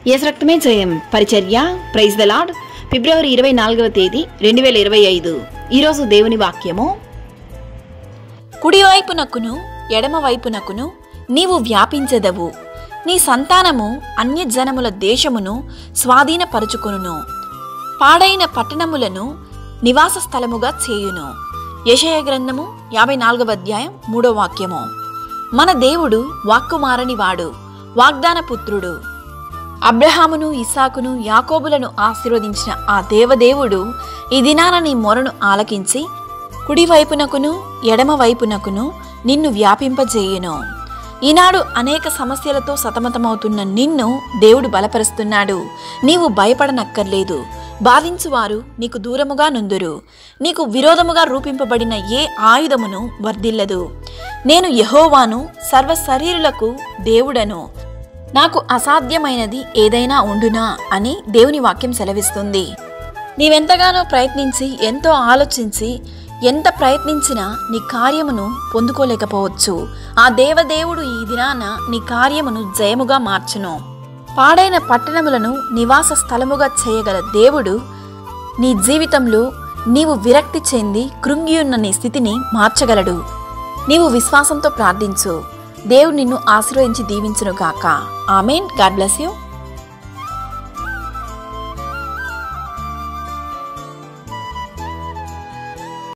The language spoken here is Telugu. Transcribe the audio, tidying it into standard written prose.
యేసు రక్తమే జయం పరిచర్య ప్రైజ్ ద లార్డ్. ఫిబ్రవరి 24వ తేదీ 2025. ఈరోజు దేవుని వాక్యము. కుడివైపునకును ఎడమవైపునకును నీవు వ్యాపించెదవు, నీ సంతానము అన్యజనముల దేశమును స్వాధీనపరుచుకొనును, పాడైన పట్టణములను నివాస స్థలముగా చేయును. యెషయా గ్రంథము 54వ అధ్యాయం 3వ వాక్యము. మన దేవుడు వాక్కు మారని వాడు, వాగ్దాన పుత్రుడు. అబ్రహామును, ఇస్సాకును, యాకోబులను ఆశీర్వదించిన ఆ దేవదేవుడు ఈ దినాన నీ మొరను ఆలకించి కుడివైపునకును ఎడమవైపునకును నిన్ను వ్యాపింపజేయును. ఈనాడు అనేక సమస్యలతో సతమతమవుతున్న నిన్ను దేవుడు బలపరుస్తున్నాడు. నీవు భయపడనక్కర్లేదు. బాధించువారు నీకు దూరముగా నుందురు. నీకు విరోధముగా రూపింపబడిన ఏ ఆయుధమును వర్ధిల్లదు. నేను యెహోవాను, సర్వశరీరులకు దేవుడను, నాకు అసాధ్యమైనది ఏదైనా ఉండునా అని దేవుని వాక్యం సెలవిస్తుంది. నీవెంతగానో ప్రయత్నించి, ఎంతో ఆలోచించి, ఎంత ప్రయత్నించినా నీ కార్యమును పొందుకోలేకపోవచ్చు. ఆ దేవదేవుడు ఈ దినాన నీ కార్యమును జయముగా మార్చును. పాడైన పట్టణములను నివాస స్థలముగా చేయగల దేవుడు నీ జీవితంలో నీవు విరక్తి చెంది కృంగియున్న నీ స్థితిని మార్చగలడు. నీవు విశ్వాసంతో ప్రార్థించు. దేవుడు నిన్ను ఆశీర్వదించి దీవించును గాక. ఆమేన్. God bless you.